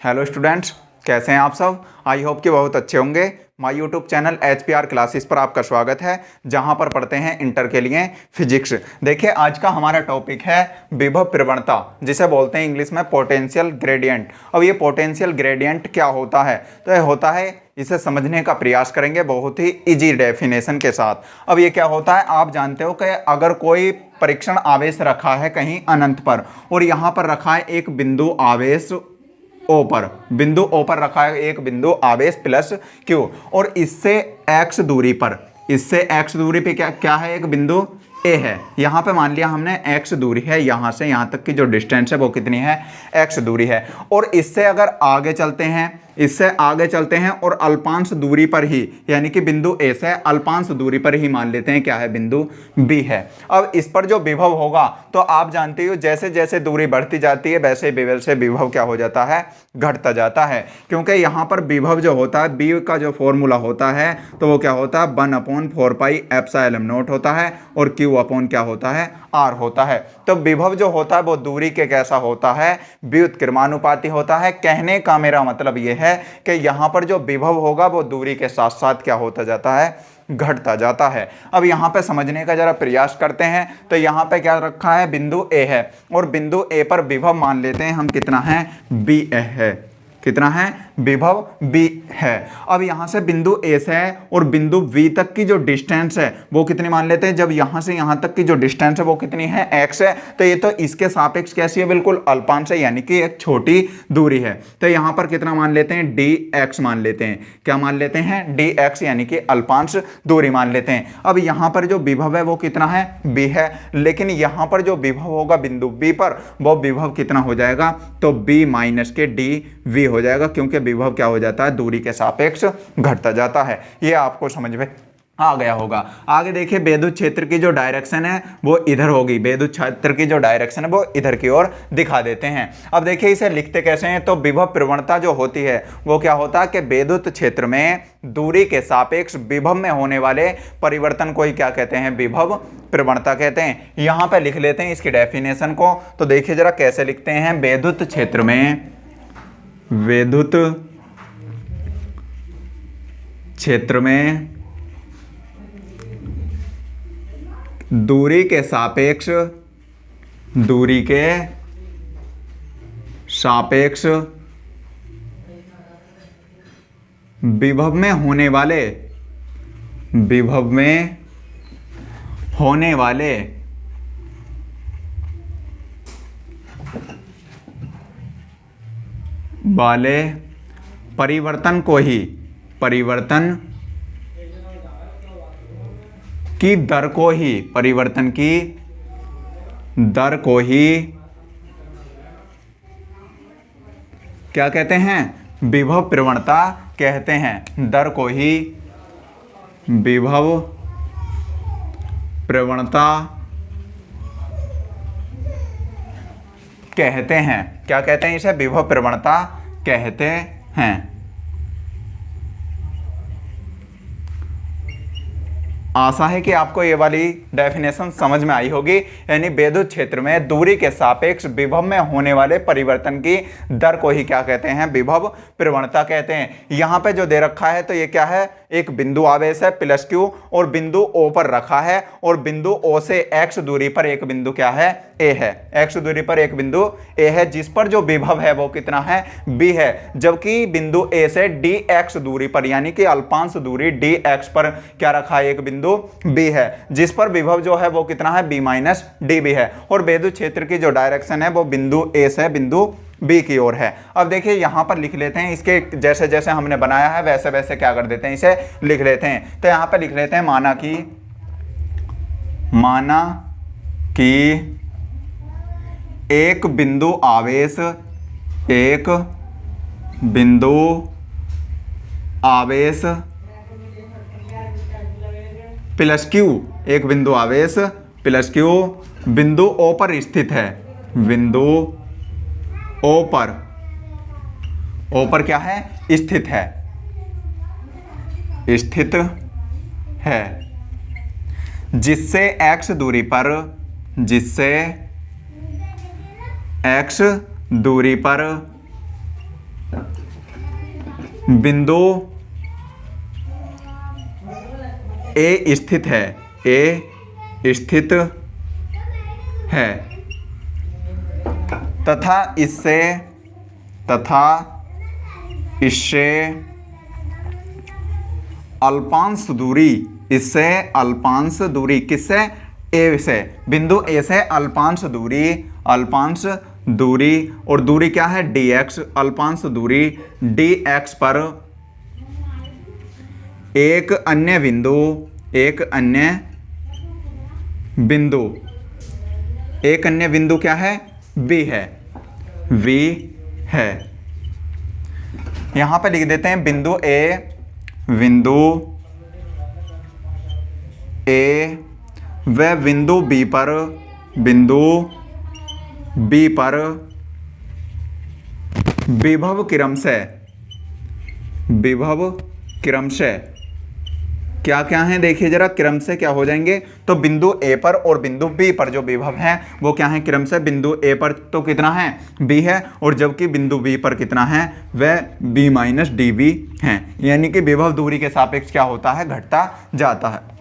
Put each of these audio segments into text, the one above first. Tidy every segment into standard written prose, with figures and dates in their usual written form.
Hello students, कैसे हैं आप सब। आई होप कि बहुत अच्छे होंगे। My YouTube channel HPR classes पर आपका स्वागत है, जहां पर पढ़ते हैं इंटर के लिए फिजिक्स। देखिए, आज का हमारा टॉपिक है विभव प्रवणता, जिसे बोलते हैं इंग्लिश में पोटेंशियल ग्रेडियंट। अब ये पोटेंशियल ग्रेडियंट क्या होता है, तो ये होता है, इसे समझने का प्रयास करेंगे बहुत ही इजी डेफिनेशन के साथ। अब ये क्या होता है, आप जानते हो कि अगर कोई परीक्षण आवेश रखा है कहीं अनंत पर, और यहाँ पर रखा है एक बिंदु आवेश O पर, बिंदु O पर रखा है एक बिंदु आवेश प्लस Q, और इससे x दूरी पर, इससे x दूरी पे क्या क्या है, एक बिंदु A है। यहाँ पे मान लिया हमने x दूरी है, यहाँ से यहाँ तक की जो डिस्टेंस है वो कितनी है, x दूरी है। और इससे अगर आगे चलते हैं, इससे आगे चलते हैं और अल्पांश दूरी पर ही, यानी कि बिंदु A से अल्पांश दूरी पर ही मान लेते हैं क्या है, बिंदु B है। अब इस पर जो विभव होगा, तो आप जानते हो जैसे जैसे दूरी बढ़ती जाती है वैसे विभव क्या हो जाता है, घटता जाता है। क्योंकि यहाँ पर विभव जो होता है, B का जो फॉर्मूला होता है, तो वो क्या होता है, 1/4πε0 होता है, और Q अपॉन क्या होता है, R होता है। तो विभव जो होता है वो दूरी के कैसा होता है, व्युत्क्रमानुपाती होता है। कहने का मेरा मतलब ये है कि यहाँ पर जो विभव होगा वो दूरी के साथ साथ क्या होता जाता है, घटता जाता है। अब यहाँ पे समझने का जरा प्रयास करते हैं। तो यहाँ पे क्या रखा है, बिंदु A है, और बिंदु A पर विभव मान लेते हैं हम कितना है, B है। कितना है, विभव B है। अब यहाँ से बिंदु A से और बिंदु V तक की जो डिस्टेंस है वो कितनी मान लेते हैं, जब यहाँ से यहाँ तक की जो डिस्टेंस है वो कितनी है, x है। तो ये तो इसके सापेक्ष कैसी है, बिल्कुल अल्पांश है, यानी कि एक छोटी दूरी है। तो यहाँ पर कितना मान लेते हैं, dx मान लेते हैं। क्या मान लेते हैं, dx, यानी कि अल्पांश दूरी मान लेते हैं। अब यहाँ पर जो विभव है वो कितना है, B है, लेकिन यहाँ पर जो विभव होगा बिंदु B पर, वो विभव कितना हो जाएगा, तो B माइनस के dV हो जाएगा, क्योंकि विभव क्या हो जाता है, दूरी के सापेक्ष घटता जाता है। ये आपको समझ में आ गया होगा। आगे देखिए, विद्युत क्षेत्र की जो डायरेक्शन है वो इधर होगी, विद्युत क्षेत्र की जो डायरेक्शन है वो इधर की ओर दिखा देते हैं। अब देखिए इसे लिखते कैसे हैं, तो विभव प्रवणता जो होती है वो क्या होता है कि विद्युत क्षेत्र में दूरी के सापेक्ष विभव में होने वाले परिवर्तन को ही क्या कहते हैं, विभव प्रवणता कहते हैं। यहाँ पे लिख लेते हैं इसकी डेफिनेशन को। तो देखिए जरा कैसे लिखते हैं, विद्युत क्षेत्र में, विद्युत क्षेत्र में दूरी के सापेक्ष, दूरी के सापेक्ष विभव में होने वाले, विभव में होने वाले परिवर्तन को ही, परिवर्तन की दर को ही, परिवर्तन की दर को ही क्या कहते हैं, विभव प्रवणता कहते हैं। दर को ही विभव प्रवणता कहते हैं। क्या कहते हैं, इसे विभव प्रवणता कहते हैं। आशा है कि आपको ये वाली डेफिनेशन समझ में आई होगी। यानी विद्युत क्षेत्र में दूरी के सापेक्ष विभव में होने वाले परिवर्तन की दर को ही क्या कहते हैं, विभव प्रवणता कहते हैं। यहाँ पे जो दे रखा है तो ये क्या है, एक बिंदु आवेश है प्लस Q, और बिंदु O पर रखा है, और बिंदु O से x दूरी पर एक बिंदु क्या है, A है। x दूरी पर एक बिंदु A है, जिस पर जो विभव है वो कितना है, B है। जबकि बिंदु A से dx दूरी पर, यानी कि अल्पांश दूरी dx पर क्या रखा है, एक बिंदु B है, जिस पर विभव जो है वो कितना है, B माइनस dB है। और विद्युत क्षेत्र की जो डायरेक्शन है वो बिंदु A से बिंदु B की ओर है। अब देखिए यहाँ पर लिख लेते हैं, इसके जैसे जैसे हमने बनाया है वैसे वैसे क्या कर देते हैं, इसे लिख लेते हैं। तो यहाँ पर लिख लेते हैं, माना कि एक बिंदु आवेश, एक बिंदु आवेश प्लस Q, एक बिंदु आवेश प्लस Q बिंदु O पर स्थित है, बिंदु O पर क्या है, स्थित है, स्थित है, जिससे x दूरी पर, जिससे x दूरी पर बिंदु ए स्थित है, ए स्थित है तथा इससे अल्पांश दूरी, इससे अल्पांश दूरी, किससे? ए से, बिंदु ए से अल्पांश दूरी और दूरी क्या है? dx, अल्पांश दूरी dx पर एक अन्य बिंदु क्या है? b है। यहां पे लिख देते हैं बिंदु ए व बिंदु B पर विभव क्रमशः क्या क्या है? देखिए जरा, क्रमशः क्या हो जाएंगे? तो बिंदु ए पर और बिंदु बी पर जो विभव है वो क्या है? क्रमशः बिंदु ए पर तो कितना है? बी है, और जबकि बिंदु बी पर कितना है? वह बी माइनस डी बी है। यानी कि विभव दूरी के सापेक्ष क्या होता है? घटता जाता है।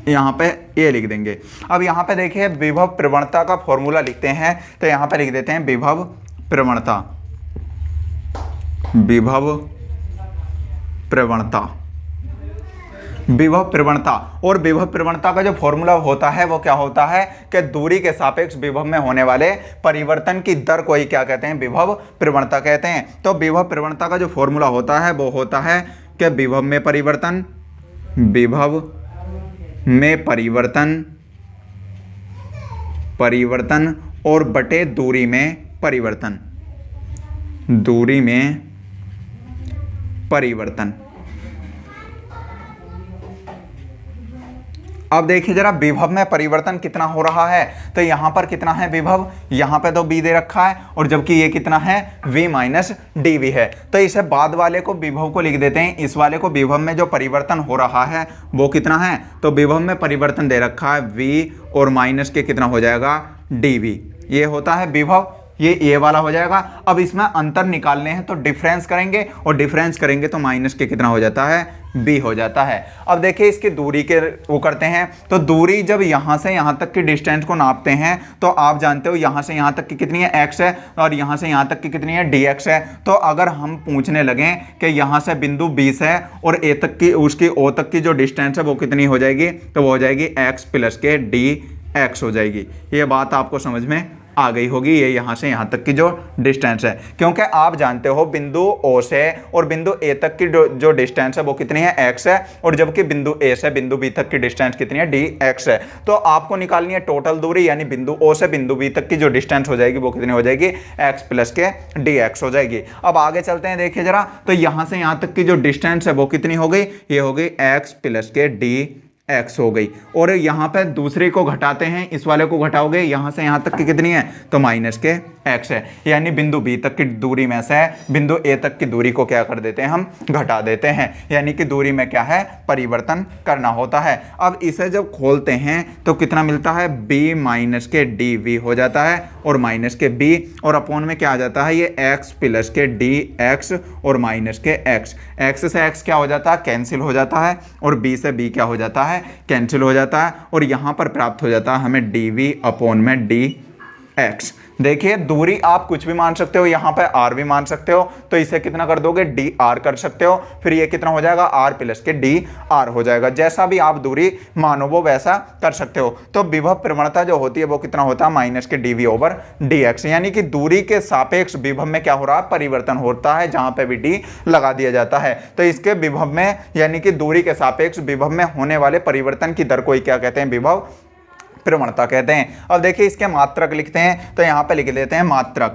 यहाँ पे ये लिख देंगे। अब यहाँ पे देखिए विभव प्रवणता का फॉर्मूला लिखते हैं, तो यहाँ पे लिख देते हैं विभव प्रवणता और विभव प्रवणता का जो फॉर्मूला होता है वो क्या होता है कि दूरी के सापेक्ष विभव में होने वाले परिवर्तन की दर को ही क्या कहते हैं? विभव प्रवणता कहते हैं। तो विभव प्रवणता का जो फॉर्मूला होता है वो होता है कि विभव में परिवर्तन और बटे दूरी में परिवर्तन, अब देखिए जरा विभव में परिवर्तन कितना हो रहा है। तो यहां पर कितना है विभव? यहां पे तो b दे रखा है, और जबकि ये कितना है? v माइनस डी वी है। तो इसे बाद वाले को विभव को लिख देते हैं, इस वाले को विभव में जो परिवर्तन हो रहा है वो कितना है? तो विभव में परिवर्तन दे रखा है v और माइनस के कितना हो जाएगा? dv। ये होता है विभव, ये वाला हो जाएगा। अब इसमें अंतर निकालने हैं तो डिफरेंस करेंगे, और डिफरेंस करेंगे तो माइनस के कितना हो जाता है? b हो जाता है। अब देखिए इसकी दूरी के वो करते हैं, तो दूरी जब यहाँ से यहाँ तक की डिस्टेंस को नापते हैं तो आप जानते हो यहाँ से यहाँ तक की कितनी है? x है, और यहाँ से यहाँ तक की कितनी है? dx है। तो अगर हम पूछने लगें कि यहाँ से बिंदु B है और a तक की, उसकी o तक की जो डिस्टेंस है वो कितनी हो जाएगी? तो वो हो जाएगी x प्लस के dx हो जाएगी। ये बात आपको समझ में आ गई होगी। ये यहाँ से यहाँ तक की जो डिस्टेंस है, क्योंकि आप जानते हो बिंदु O से और बिंदु A तक की जो डिस्टेंस है वो कितनी है? x है, और जबकि बिंदु A से बिंदु B तक की डिस्टेंस कितनी है? dx है। तो आपको निकालनी है टोटल दूरी, यानी बिंदु O से बिंदु B तक की जो डिस्टेंस हो जाएगी वो कितनी हो जाएगी? x प्लस के dx हो जाएगी। अब आगे चलते हैं, देखिए जरा, तो यहाँ से यहाँ तक की जो डिस्टेंस है वो कितनी हो गई? ये हो गई x प्लस के dx हो गई। और यहाँ पे दूसरे को घटाते हैं, इस वाले को घटाओगे, यहाँ से यहाँ तक की कितनी है? तो माइनस के x है। यानी बिंदु B तक की दूरी में से बिंदु A तक की दूरी को क्या कर देते हैं? हम घटा देते हैं। यानी कि दूरी में क्या है? परिवर्तन करना होता है। अब इसे जब खोलते हैं तो कितना मिलता है? b माइनस के dv हो जाता है, और माइनस के b, और अपोन में क्या आ जाता है? ये x प्लस के dx और माइनस के x। x से x क्या हो जाता है? कैंसिल हो जाता है, और b से b क्या हो जाता है? कैंसिल हो जाता है, और यहाँ पर प्राप्त हो जाता है हमें dv अपोन में dx। देखिए दूरी आप कुछ भी मान सकते हो, यहाँ पे r भी मान सकते हो, तो इसे कितना कर दोगे? dr कर सकते हो। फिर ये कितना हो जाएगा? r प्लस के dr हो जाएगा। जैसा भी आप दूरी मानो वो वैसा कर सकते हो। तो विभव प्रवणता जो होती है वो कितना होता है? माइनस के dv ओवर dx। यानी कि दूरी के सापेक्ष विभव में क्या हो रहा है? परिवर्तन होता है, जहां पे भी d लगा दिया जाता है। तो इसके विभव में, यानी कि दूरी के सापेक्ष विभव में होने वाले परिवर्तन की दर को ही क्या कहते हैं? विभव प्रवणता कहते हैं। अब देखिए इसके मात्रक लिखते हैं, तो यहां पे लिख देते हैं मात्रक।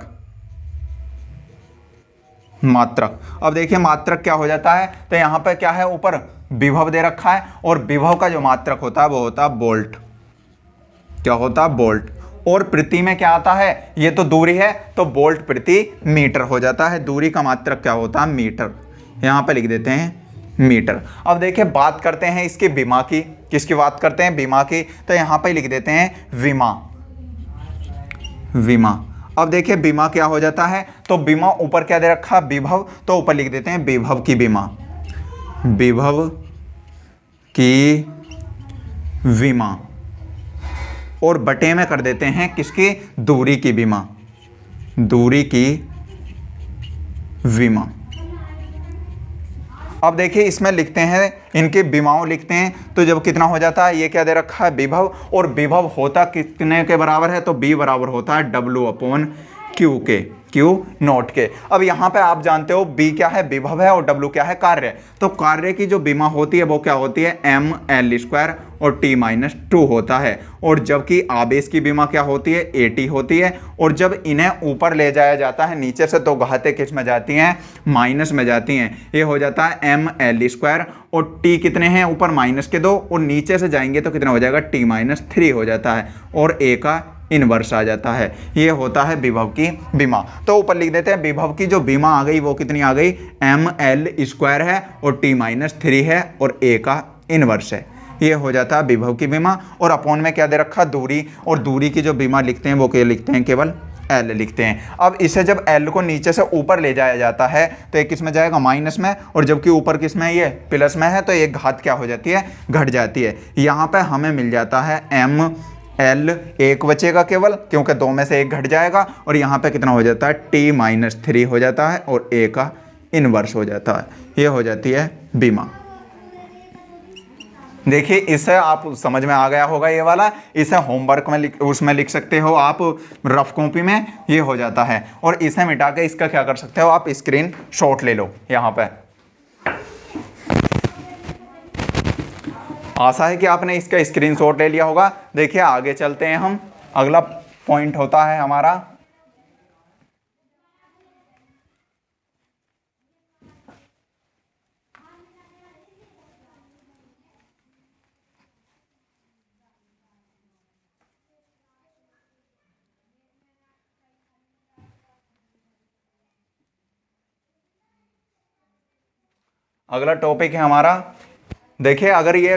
अब देखिए मात्रक क्या हो जाता है? तो यहां पे क्या है? ऊपर विभव दे रखा है, और विभव का जो मात्रक होता है वो होता है वोल्ट। क्या होता है? वोल्ट। और प्रति में क्या आता है? ये तो दूरी है, तो वोल्ट प्रति मीटर हो जाता है। दूरी का मात्रक क्या होता है? मीटर। यहां पे लिख देते हैं मीटर। अब देखिए बात करते हैं इसकी विमा की। किसकी बात करते हैं? विमा की। तो यहां पे लिख देते हैं विमा। अब देखिए बीमा क्या हो जाता है, तो बीमा ऊपर क्या दे रखा, विभव, तो ऊपर लिख देते हैं विभव की बीमा, विभव की बीमा, और बटे में कर देते हैं किसकी, दूरी की बीमा, दूरी की बीमा। अब देखिए इसमें लिखते हैं इनके बीमाओं लिखते हैं, तो जब कितना हो जाता है, ये क्या दे रखा है विभव, और विभव होता कितने के बराबर है, तो बी बराबर होता है W/Q के, Q नॉट के। अब यहाँ पे आप जानते हो बी क्या है, विभव है, और W क्या है, कार्य। तो कार्य की जो बीमा होती है वो क्या होती है, ml² और t-2 होता है, और जबकि आवेश की बीमा क्या होती है, AT होती है। और जब इन्हें ऊपर ले जाया जाता है नीचे से, तो घातें किस में जाती हैं, माइनस में जाती हैं। ये हो जाता है ml², और t कितने हैं, ऊपर -2, और नीचे से जाएंगे तो कितना हो जाएगा, t-3 हो जाता है, और a का इनवर्स आ जाता है। ये होता है विभव की बीमा। तो ऊपर लिख देते हैं विभव की जो बीमा आ गई वो कितनी आ गई, ml² है, और t-3 है, और a का इनवर्स है। ये हो जाता है विभव की बीमा। और अपॉन में क्या दे रखा, दूरी, और दूरी की जो बीमा लिखते हैं वो क्या लिखते हैं, केवल L लिखते हैं। अब इसे जब L को नीचे से ऊपर ले जाया जाता है तो एक किस में जाएगा, माइनस में, और जबकि ऊपर किस में, ये प्लस में है, तो एक घात क्या हो जाती है, घट जाती है। यहाँ पे हमें मिल जाता है ml, एक बचेगा केवल, क्योंकि 2 में से 1 घट जाएगा, और यहाँ पे कितना हो जाता है, t-3 हो जाता है, और a का इनवर्स हो जाता है। ये हो जाती है बीमा। देखिए इसे आप समझ में आ गया होगा ये वाला, इसे होमवर्क में उसमें लिख सकते हो आप, रफ कॉपी में ये हो जाता है। और इसे मिटा के इसका क्या कर सकते हो, आप स्क्रीन शॉट ले लो। यहाँ पे आशा है कि आपने इसका स्क्रीन शॉट ले लिया होगा। देखिए आगे चलते हैं हम, अगला पॉइंट होता है हमारा अगला टॉपिक है हमारा। देखिए अगर ये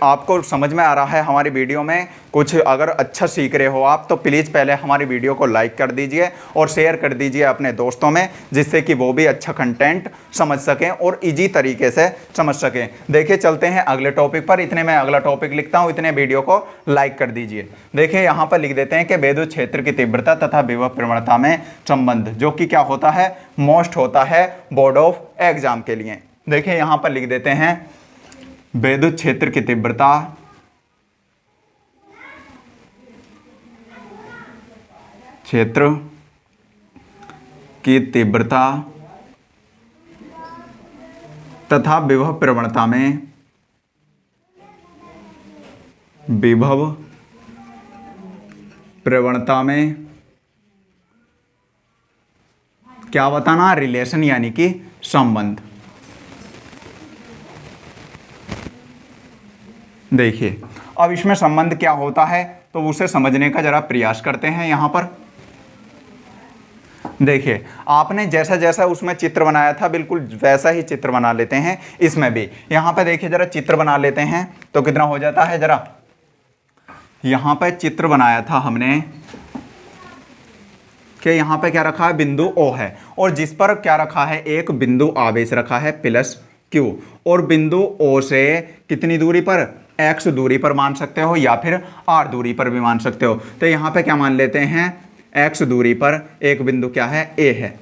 आपको समझ में आ रहा है, हमारी वीडियो में कुछ अगर अच्छा सीख रहे हो आप, तो प्लीज़ पहले हमारी वीडियो को लाइक कर दीजिए और शेयर कर दीजिए अपने दोस्तों में, जिससे कि वो भी अच्छा कंटेंट समझ सकें और इजी तरीके से समझ सकें। देखिए चलते हैं अगले टॉपिक पर। इतने में अगला टॉपिक लिखता हूँ, इतने वीडियो को लाइक कर दीजिए। देखिए यहाँ पर लिख देते हैं कि विद्युत क्षेत्र की तीव्रता तथा विभव प्रवणता में संबंध, जो कि क्या होता है, मोस्ट होता है बोर्ड ऑफ एग्जाम के लिए। देखिए यहाँ पर लिख देते हैं विद्युत क्षेत्र की तीव्रता तथा विभव प्रवणता में क्या बताना, रिलेशन यानी कि संबंध। देखिए अब इसमें संबंध क्या होता है तो उसे समझने का जरा प्रयास करते हैं। यहाँ पर देखिए आपने जैसा जैसा उसमें चित्र बनाया था बिल्कुल वैसा ही चित्र बना लेते हैं इसमें भी। यहाँ पे देखिए जरा चित्र बना लेते हैं तो कितना हो जाता है, जरा यहाँ पे चित्र बनाया था हमने कि यहाँ पे क्या रखा है, बिंदु O है, और जिस पर क्या रखा है, एक बिंदु आवेश रखा है +Q, और बिंदु O से कितनी दूरी पर, x दूरी पर मान सकते हो या फिर r दूरी पर भी मान सकते हो। तो यहाँ पे क्या मान लेते हैं, x दूरी पर एक बिंदु क्या है, A है,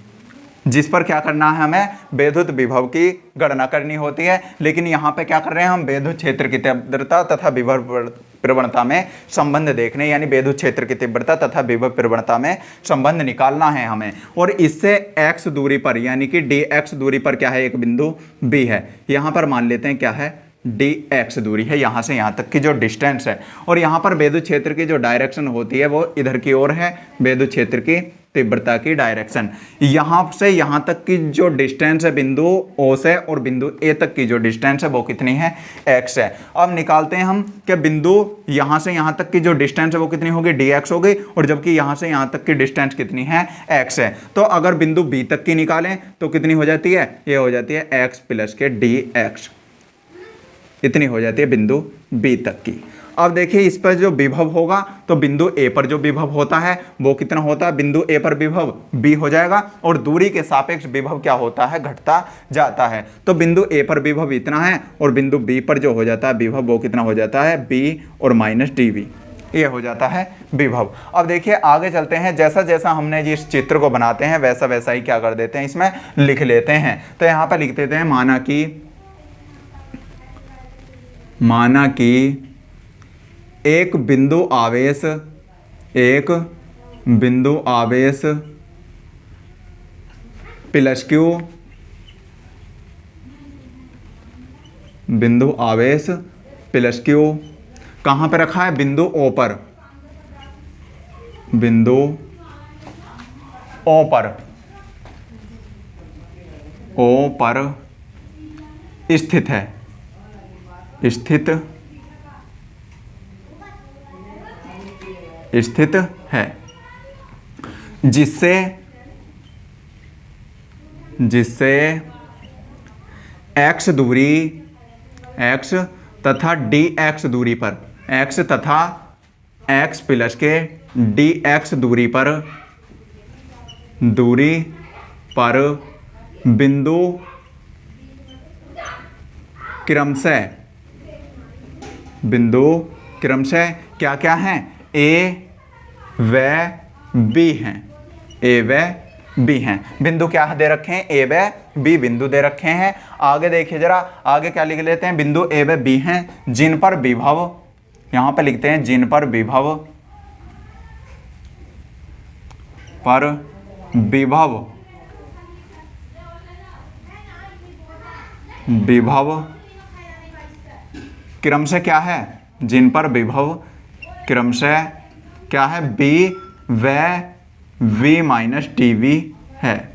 जिस पर क्या करना है, हमें विद्युत विभव की गणना करनी होती है। लेकिन यहाँ पे क्या कर रहे हैं हम, विद्युत क्षेत्र की तीव्रता तथा विभव प्रवणता में संबंध देखने, यानी विद्युत क्षेत्र की तीव्रता तथा विभव प्रवणता में संबंध निकालना है हमें। और इससे x दूरी पर यानी कि dx दूरी पर क्या है, एक बिंदु B है, यहाँ पर मान लेते हैं क्या है, dx दूरी है, यहाँ से यहाँ तक की जो डिस्टेंस है। और यहाँ पर विद्युत क्षेत्र की जो डायरेक्शन होती है वो इधर की ओर है, विद्युत क्षेत्र की तीव्रता की डायरेक्शन। यहाँ से यहाँ तक की जो डिस्टेंस है बिंदु O से और बिंदु A तक की जो डिस्टेंस है वो कितनी है, x है। अब निकालते हैं हम कि बिंदु यहाँ से यहाँ तक की जो डिस्टेंस है वो कितनी होगी, dx होगी, और जबकि यहाँ से यहाँ तक की डिस्टेंस कितनी है, x है। तो अगर बिंदु B तक की निकालें तो कितनी हो जाती है, ये हो जाती है x + के dx, इतनी हो जाती है बिंदु B तक की। अब देखिए इस पर जो विभव होगा तो बिंदु ए पर जो विभव होता है वो कितना होता है, बिंदु ए पर विभव b हो जाएगा और दूरी के सापेक्ष विभव क्या होता है, घटता जाता है। तो बिंदु ए पर विभव इतना है और बिंदु बी पर जो हो जाता है विभव वो कितना हो जाता है, b और माइनस dv, ये हो जाता है विभव। अब देखिए आगे चलते हैं, जैसा जैसा हमने जिस चित्र को बनाते हैं वैसा वैसा ही क्या कर देते हैं, इसमें लिख लेते हैं। तो यहाँ पर लिख देते हैं माना कि एक बिंदु आवेश प्लस क्यू, बिंदु आवेश प्लस क्यू कहाँ पे रखा है, बिंदु ओ पर, बिंदु ओ पर स्थित है, स्थित है, जिससे x दूरी, x तथा dx दूरी पर, x तथा x प्लस के dx दूरी पर बिंदु क्रमशः क्या क्या हैं, a व b हैं, a व b हैं। बिंदु क्या दे रखे हैं, a व b बिंदु दे रखे हैं। आगे देखिए जरा, आगे क्या लिख लेते हैं, बिंदु a व b हैं जिन पर विभव, यहाँ पर लिखते हैं जिन पर विभव क्रमशः क्या है, जिन पर विभव क्रमशः क्या है, b व v माइनस dv है,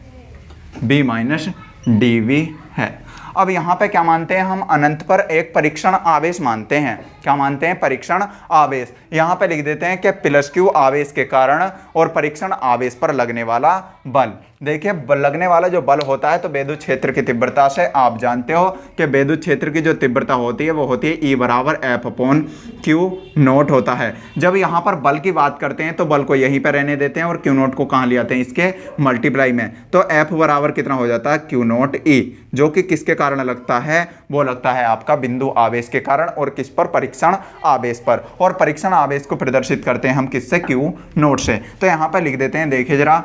b माइनस dv है। अब यहाँ पे क्या मानते हैं हम, अनंत पर एक परीक्षण आवेश मानते हैं। क्या मानते हैं, परीक्षण आवेश। यहाँ पे लिख देते हैं कि प्लस क्यू आवेश के कारण और परीक्षण आवेश पर लगने वाला बल। देखिए लगने वाला जो बल होता है तो विद्युत क्षेत्र की तीव्रता से आप जानते हो कि विद्युत क्षेत्र की जो तीव्रता होती है वो होती है E बराबर F अपॉन क्यू नोट होता है। जब यहाँ पर बल की बात करते हैं तो बल को यहीं पर रहने देते हैं और क्यू नोट को कहाँ ले आते हैं, इसके मल्टीप्लाई में। तो F बराबर कितना हो जाता है, क्यू नोट E, जो कि किसके कारण लगता है, वो लगता है आपका बिंदु आवेश के कारण और किस पर, परीक्षण आवेश पर। और परीक्षण आवेश को प्रदर्शित करते हैं हम किससे, क्यू नोट से। तो यहाँ पर लिख देते हैं, देखिए जरा,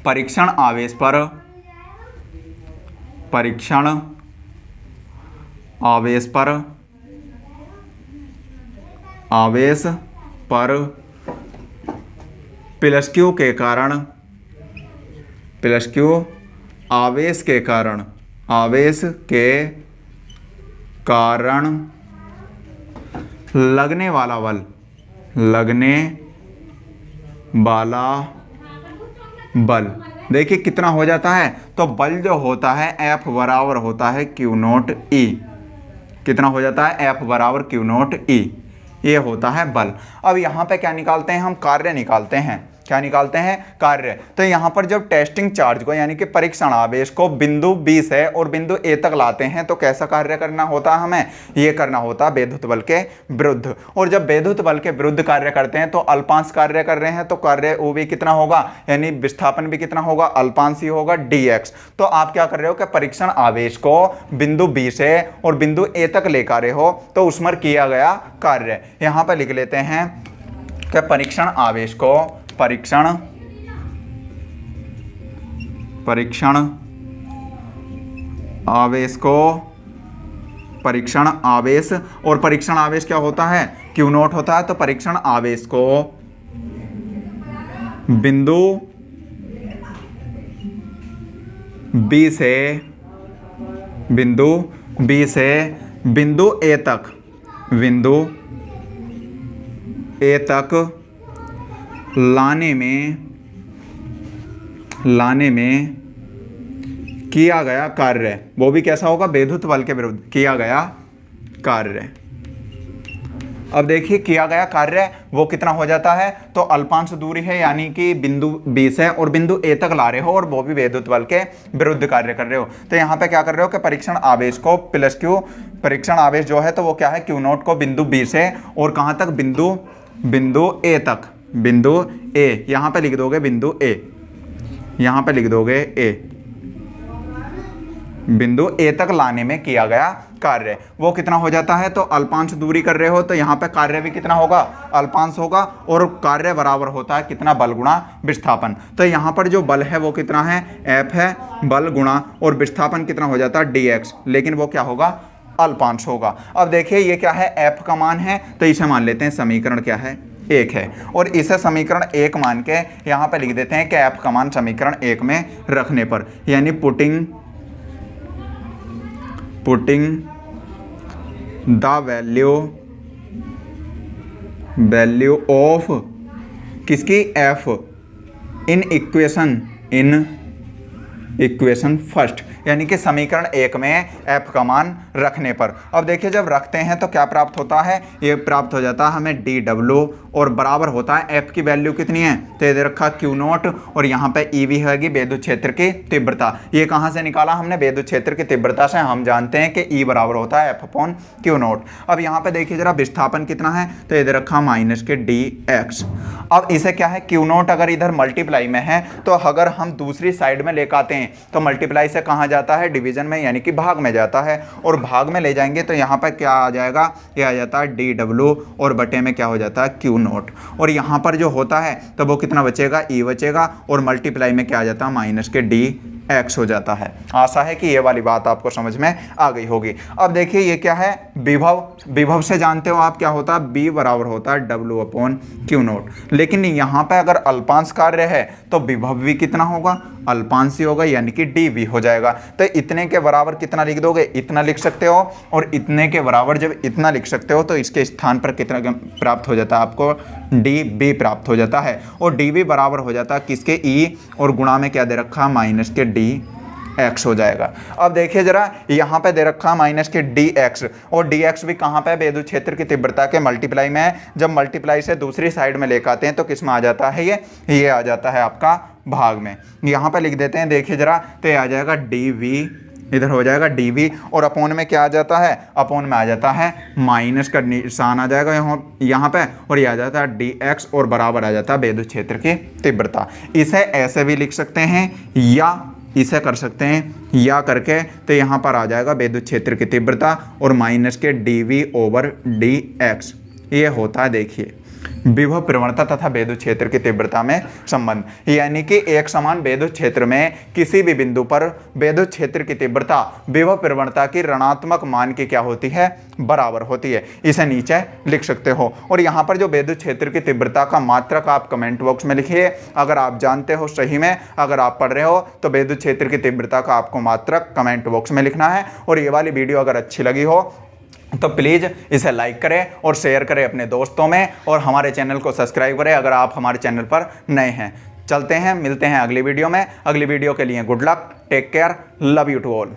परीक्षण आवेश पर प्लस क्यू के कारण, आवेश के कारण लगने वाला बल देखिए कितना हो जाता है। तो बल जो होता है F बराबर होता है क्यू नोट E। कितना हो जाता है, F बराबर क्यू नोट E, ये होता है बल। अब यहाँ पे क्या निकालते हैं हम, कार्य निकालते हैं। क्या निकालते हैं, कार्य। तो यहाँ पर जब टेस्टिंग चार्ज को यानी कि परीक्षण आवेश को बिंदु B से और बिंदु A तक लाते हैं तो कैसा कार्य करना होता है हमें, ये करना होता है वैद्युत बल के विरुद्ध। और जब वैद्युत बल के विरुद्ध कार्य करते हैं तो अल्पांश कार्य कर रहे हैं तो कार्य वो भी कितना होगा, यानी विस्थापन भी कितना होगा, अल्पांश ही होगा dx। तो आप क्या कर रहे हो कि परीक्षण आवेश को बिंदु B से और बिंदु A तक लेकर रहे हो तो उसमें किया गया कार्य। यहाँ पर लिख लेते हैं कि परीक्षण आवेश को परीक्षण आवेश और परीक्षण आवेश क्या होता है, क्यू नोट होता है। तो परीक्षण आवेश को बिंदु B से बिंदु A तक लाने में किया गया कार्य, वो भी कैसा होगा, वैद्युत बल के विरुद्ध किया गया कार्य। अब देखिए किया गया कार्य वो कितना हो जाता है, तो अल्पांश दूरी है यानी कि बिंदु बी से और बिंदु ए तक ला रहे हो और वो भी विद्युत बल के विरुद्ध कार्य कर रहे हो। तो यहाँ पे क्या कर रहे हो कि परीक्षण आवेश को प्लस क्यू, परीक्षण आवेश जो है तो वो क्या है क्यू नॉट को बिंदु बी से और कहाँ तक, बिंदु ए तक, बिंदु ए, यहाँ पे लिख दोगे बिंदु ए, यहाँ पे लिख दोगे ए, बिंदु ए तक लाने में किया गया कार्य वो कितना हो जाता है, तो अल्पांश दूरी कर रहे हो तो यहाँ पे कार्य भी कितना होगा, अल्पांश होगा और कार्य बराबर होता है कितना, बल गुणा विस्थापन। तो यहाँ पर जो बल है वो कितना है, F है, बल गुणा और विस्थापन कितना हो जाता है dx, लेकिन वो क्या होगा, अल्पांश होगा। अब देखिए ये क्या है, F का मान है तो इसे मान लेते हैं समीकरण क्या है, 1 है और इसे समीकरण 1 मान के यहाँ पे लिख देते हैं कि F का मान समीकरण 1 में रखने पर, यानी पुटिंग द वैल्यू ऑफ किसकी, F इन इक्वेशन फर्स्ट, यानी कि समीकरण 1 में F का मान रखने पर। अब देखिए जब रखते हैं तो क्या प्राप्त होता है, ये प्राप्त हो जाता है हमें dw और बराबर होता है F की वैल्यू कितनी है, तो ये दे रखा Q नॉट और यहाँ पे EV होगी विद्युत क्षेत्र की तीव्रता। ये कहाँ से निकाला हमने, विद्युत क्षेत्र की तीव्रता से। हम जानते हैं कि E बराबर होता है F अपॉन Q नॉट। अब यहाँ पे देखिए जरा विस्थापन कितना है, तो ये दे रखा माइनस के dx। अब इसे क्या है, Q नॉट अगर इधर मल्टीप्लाई में है तो अगर हम दूसरी साइड में लेकर आते हैं तो मल्टीप्लाई से कहाँ जाता है, डिवीजन में, यानी कि भाग में जाता है और भाग में ले जाएंगे तो यहाँ पर क्या आ जाएगा, ये आ जाता है dw और बटे में क्या हो जाता है Q नॉट और यहाँ पर जो होता है तो वो कितना बचेगा, E बचेगा और मल्टीप्लाई में क्या आ जाता है, माइनस के dx हो जाता है। आशा है कि ये वाली बात आपको समझ में आ गई होगी। अब देखिए ये क्या है, विभव से जानते हो आप क्या होता है, B बराबर होता है W अपॉन Q नॉट, लेकिन यहाँ पे अगर अल्पांश कार्य है तो विभव भी कितना होगा, अल्पांश ही होगा, यानी कि dV हो जाएगा। तो इतने के बराबर कितना लिख दोगे, इतना लिख सकते हो और इतने के बराबर जब इतना लिख सकते हो तो इसके स्थान पर कितना प्राप्त हो जाता है आपको, dB प्राप्त हो जाता है और dV बराबर हो जाता है किसके, E और गुणा में क्या दे रखा, माइनस के dx हो जाएगा। अब देखिए जरा यहाँ पे दे रखा माइनस के dx और dx भी कहाँ पे, विद्युत क्षेत्र की तीव्रता के मल्टीप्लाई में है। जब मल्टीप्लाई से दूसरी साइड में लेकर आते हैं तो किस में आ जाता है, ये आ जाता है आपका भाग में। यहाँ पे लिख देते हैं, देखिए जरा, तो ये आ जाएगा dv, इधर हो जाएगा dv और अपोन में क्या आ जाता है, अपोन में आ जाता है माइनस का निशान आ जाएगा यहाँ पे और ये आ जाता है dx और बराबर आ जाता है विद्युत क्षेत्र की तीव्रता। इसे ऐसे भी लिख सकते हैं या इसे कर सकते हैं या करके, तो यहाँ पर आ जाएगा विद्युत क्षेत्र की तीव्रता और माइनस के dv ओवर dx। ये होता है देखिए विभव प्रवणता तथा विद्युत क्षेत्र की तीव्रता में संबंध, यानी कि एक समान विद्युत क्षेत्र में किसी भी बिंदु पर विद्युत क्षेत्र की तीव्रता विभव प्रवणता की ऋणात्मक मान की क्या होती है, बराबर होती है। इसे नीचे लिख सकते हो और यहाँ पर जो विद्युत क्षेत्र की तीव्रता का मात्रक आप कमेंट बॉक्स में लिखिए। अगर आप जानते हो सही में, अगर आप पढ़ रहे हो तो विद्युत क्षेत्र की तीव्रता का आपको मात्रक कमेंट बॉक्स में लिखना है। और ये वाली वीडियो अगर अच्छी लगी हो तो प्लीज़ इसे लाइक करें और शेयर करें अपने दोस्तों में और हमारे चैनल को सब्सक्राइब करें अगर आप हमारे चैनल पर नए हैं। चलते हैं, मिलते हैं अगली वीडियो में। अगली वीडियो के लिए good luck, take care, love you to all.